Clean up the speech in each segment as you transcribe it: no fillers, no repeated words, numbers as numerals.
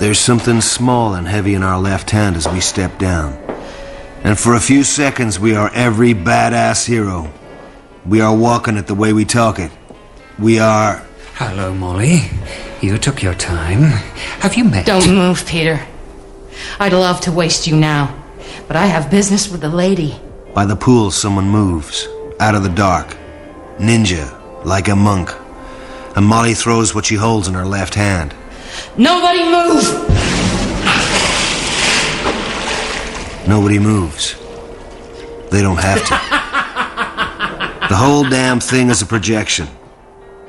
There's something small and heavy in our left hand as we step down. And for a few seconds, we are every badass hero. We are walking it the way we talk it. We are... Hello, Molly. You took your time. Have you met... Don't move, Peter. I'd love to waste you now, but I have business with the lady. By the pool, someone moves. Out of the dark. Ninja, like a monk. And Molly throws what she holds in her left hand. Nobody move! Nobody moves. They don't have to. The whole damn thing is a projection.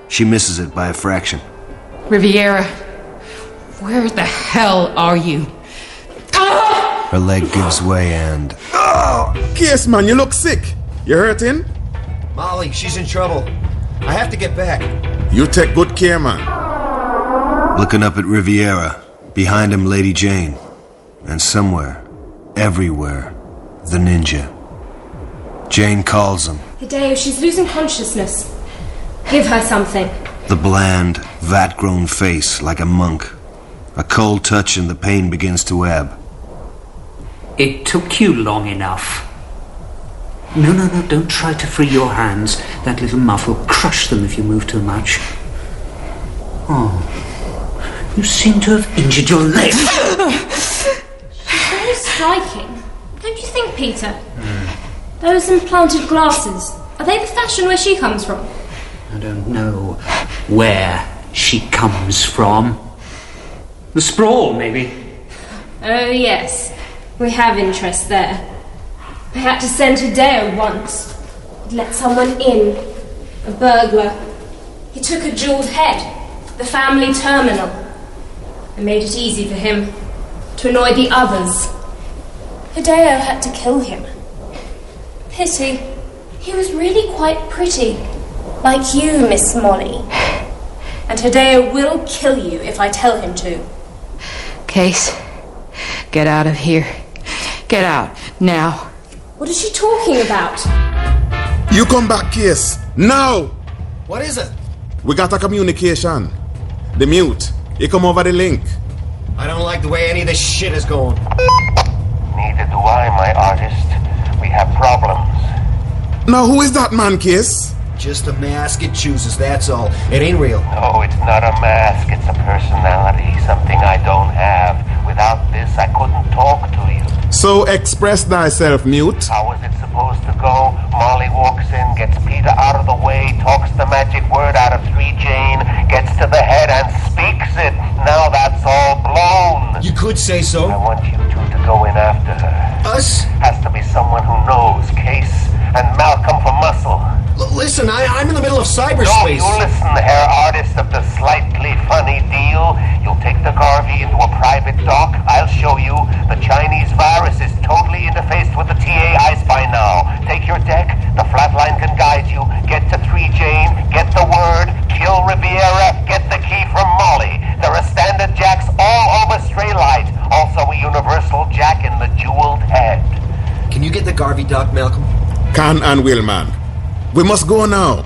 She misses it by a fraction. Riviera, where the hell are you? Her leg gives way and... Case, man, you look sick. You hurting? Molly, she's in trouble. I have to get back. You take good care, man. Looking up at Riviera. Behind him, Lady Jane. And somewhere, everywhere, the ninja. Jane calls him. Hideo, she's losing consciousness. Give her something. The bland, vat-grown face like a monk. A cold touch and the pain begins to ebb. It took you long enough. No, don't try to free your hands. That little muff will crush them if you move too much. Oh, you seem to have injured your leg. She's very striking. Don't you think, Peter? Those implanted glasses, are they the fashion where she comes from? I don't know where she comes from. The sprawl, maybe. Oh, yes. We have interest there. I had to send Hideo once. He'd let someone in. A burglar. He took a jeweled head. The family terminal. I made it easy for him. To annoy the others. Hideo had to kill him. Pity. He was really quite pretty. Like you, Miss Molly. And Hideo will kill you if I tell him to. Case, get out of here. Get out, now. What is she talking about? You come back, Case. Now! What is it? We got a communication. The mute. You come over the link. I don't like the way any of this shit is going. Neither do I, my artist. We have problems. Now, who is that man, Case? Just a mask it chooses, that's all. It ain't real. No, it's not a mask. It's a personality. Something I don't have. Without this, I couldn't talk to you. So express thyself, mute. How was it supposed to go? Molly walks in, gets Peter out of the way, talks the magic word out of 3 Jane, gets to the head and speaks it. Now that's all blown. You could say so. I want you two to go in after her. Us? Has to be someone who knows Case and Malcolm for muscle. Listen, I'm in the middle of Don't cyberspace. you listen, Herr Artist of the slightly funny deal. You'll take the Garvey into a private dock. I'll show you. The Chinese virus is totally interfaced with the TA I spy now. Take your deck. The flatline can guide you. Get to 3 Jane. Get the word. Kill Riviera. Get the key from Molly. There are standard jacks all over Straylight. Also a universal jack in the jeweled head. Can you get the Garvey doc, Malcolm? Can and will, man. We must go now.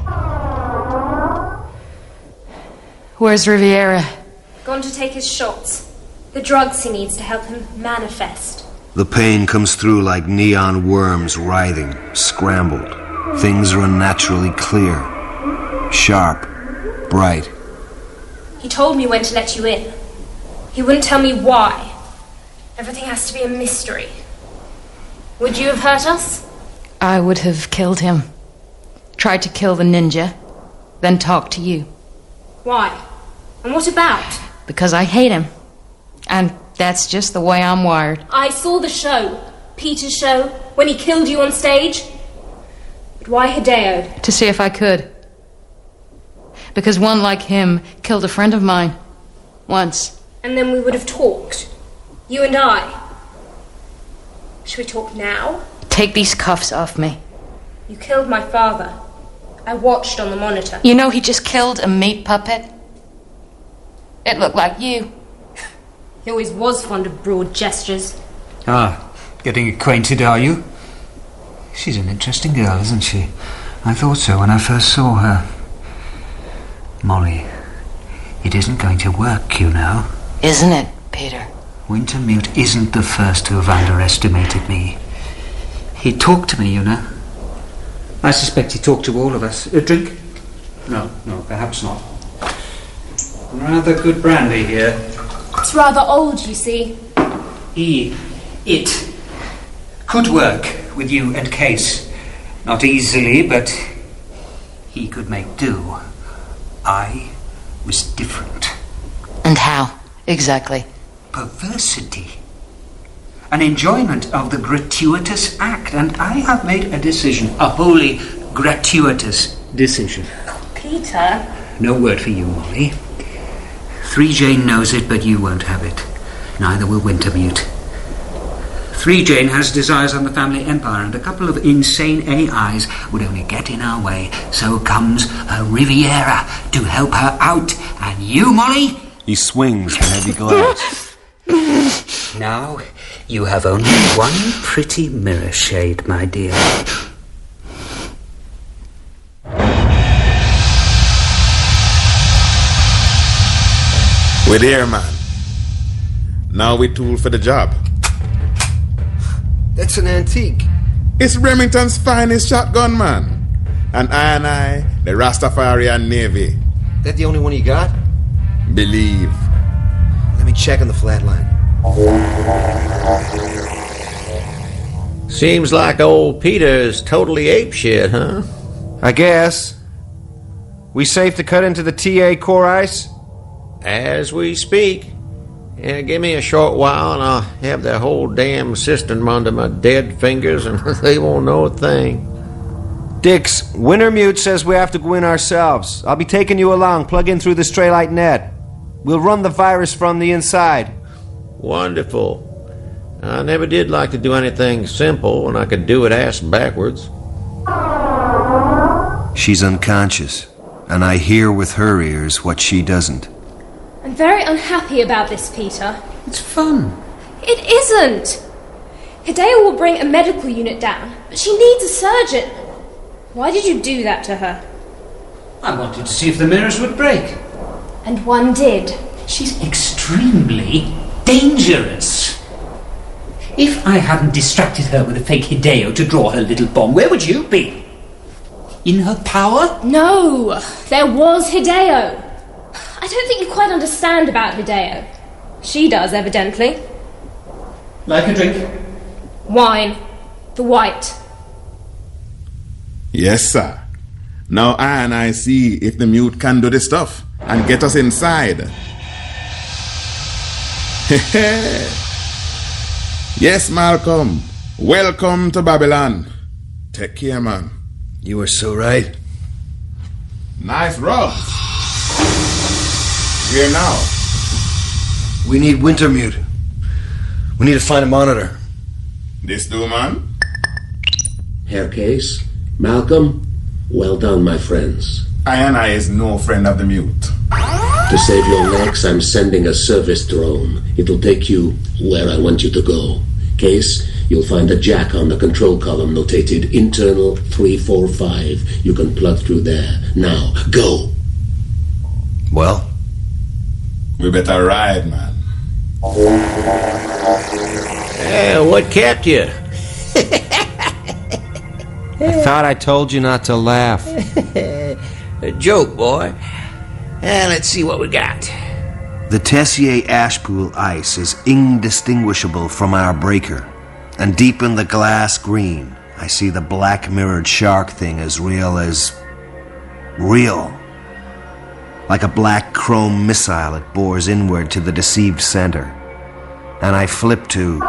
Where's Riviera? Gone to take his shots. The drugs he needs to help him manifest. The pain comes through like neon worms writhing, scrambled. Things are unnaturally clear. Sharp. Bright. He told me when to let you in. He wouldn't tell me why. Everything has to be a mystery. Would you have hurt us? I would have killed him. Tried to kill the ninja, then talk to you. Why? And what about? Because I hate him. And that's just the way I'm wired. I saw the show. Peter's show. When he killed you on stage. But why Hideo? To see if I could. Because one like him killed a friend of mine. Once. And then we would have talked. You and I. Should we talk now? Take these cuffs off me. You killed my father. I watched on the monitor. You know he just killed a meat puppet? It looked like you. He always was fond of broad gestures. Ah, getting acquainted, are you? She's an interesting girl, isn't she? I thought so when I first saw her. Molly, it isn't going to work, you know. Isn't it, Peter. Wintermute isn't the first to have underestimated me. He talked to me, you know. I suspect he talked to all of us. A drink? No, perhaps not. Rather good brandy here. It's rather old, you see. It could work with you and Case. Not easily, but he could make do. I was different. And how, exactly? Perversity. An enjoyment of the gratuitous act, and I have made a decision, a wholly gratuitous decision. Peter? No word for you, Molly. 3Jane knows it, but you won't have it. Neither will Wintermute. 3Jane has desires on the family empire, and a couple of insane AIs would only get in our way. So comes a Riviera to help her out. And you, Molly? He swings the heavy glass. Now you have only one pretty mirror shade, my dear. We're there, man. Now we tool for the job. That's an antique. It's Remington's finest shotgun, man. And I, the Rastafarian Navy. That the only one you got? Believe. Let me check on the flatline. Seems like old Peter's totally apeshit, huh? I guess. We safe to cut into the TA core ice? As we speak. Yeah, give me a short while and I'll have that whole damn system under my dead fingers and they won't know a thing. Dix, Wintermute says we have to go in ourselves. I'll be taking you along, plug in through the Straylight net. We'll run the virus from the inside. Wonderful. I never did like to do anything simple when I could do it ass backwards. She's unconscious, and I hear with her ears what she doesn't. I'm very unhappy about this, Peter. It's fun. It isn't! Hideo will bring a medical unit down, but she needs a surgeon. Why did you do that to her? I wanted to see if the mirrors would break. And one did. She's extremely dangerous. If I hadn't distracted her with a fake Hideo to draw her little bomb, where would you be? In her power? No! There was Hideo. I don't think you quite understand about Hideo. She does, evidently. Like a drink? Wine. The white. Yes, sir. Now I see if the mute can do the stuff and get us inside. Yes, Malcolm. Welcome to Babylon. Take care, man. You were so right. Nice rubs. Here now. We need Wintermute. We need to find a monitor. This do, man? Herr Case, Malcolm, well done, my friends. I is no friend of the mute. To save your necks, I'm sending a service drone. It'll take you where I want you to go. Case, you'll find a jack on the control column notated internal 345. You can plug through there. Now, go. Well? We better ride, man. Yeah, what kept you? I thought I told you not to laugh. A joke, boy. Let's see what we got. The Tessier Ashpool ice is indistinguishable from our breaker. And deep in the glass green, I see the black mirrored shark thing as real as... real. Like a black chrome missile, it bores inward to the deceived center. And I flip to...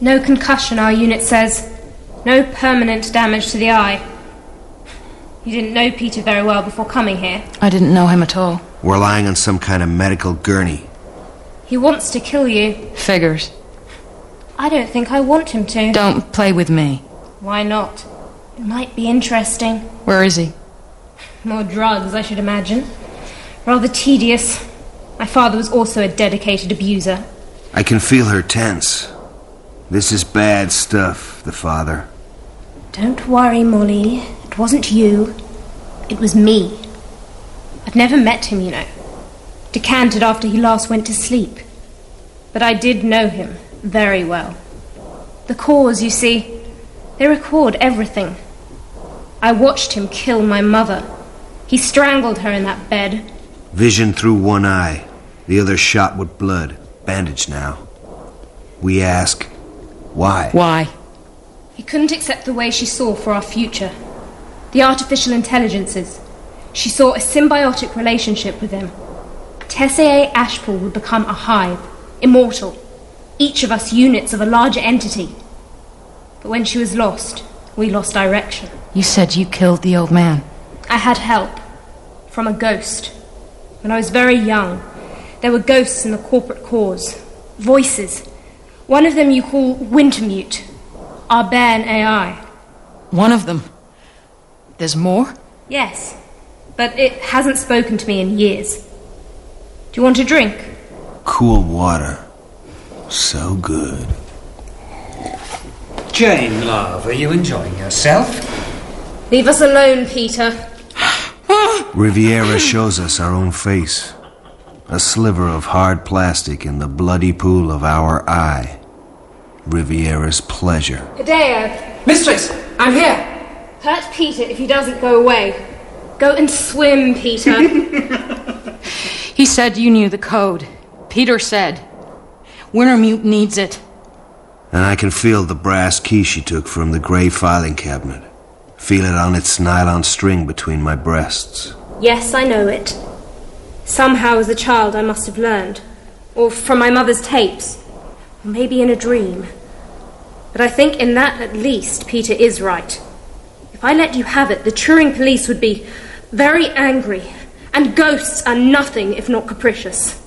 No concussion, our unit says. No permanent damage to the eye. You didn't know Peter very well before coming here. I didn't know him at all. We're lying on some kind of medical gurney. He wants to kill you. Figures. I don't think I want him to. Don't play with me. Why not? It might be interesting. Where is he? More drugs, I should imagine. Rather tedious. My father was also a dedicated abuser. I can feel her tense. This is bad stuff, the father. Don't worry, Molly. It wasn't you. It was me. I've never met him, you know. decanted after he last went to sleep. But I did know him very well. The Corps, you see, they record everything. I watched him kill my mother. He strangled her in that bed. Vision through one eye, the other shot with blood, bandaged now. We ask, why? Why? He couldn't accept the way she saw for our future. The artificial intelligences. She saw a symbiotic relationship with him. Tesserae Ashpool would become a hive, immortal, each of us units of a larger entity. But when she was lost, we lost direction. You said you killed the old man. I had help from a ghost. When I was very young, there were ghosts in the corporate cause. Voices. One of them you call Wintermute. Our Bairn AI. One of them. There's more? Yes, but it hasn't spoken to me in years. Do you want a drink? Cool water. So good. Jane, love, are you enjoying yourself? Leave us alone, Peter. Riviera shows us our own face. A sliver of hard plastic in the bloody pool of our eye. Riviera's pleasure. Hideo. Mistress, I'm here. Hurt Peter if he doesn't go away. Go and swim, Peter. He said you knew the code. Peter said. Wintermute needs it. And I can feel the brass key she took from the grey filing cabinet. Feel it on its nylon string between my breasts. Yes, I know it. Somehow as a child I must have learned. Or from my mother's tapes. Or maybe in a dream. But I think in that at least Peter is right. If I let you have it, the Turing police would be very angry. And ghosts are nothing if not capricious.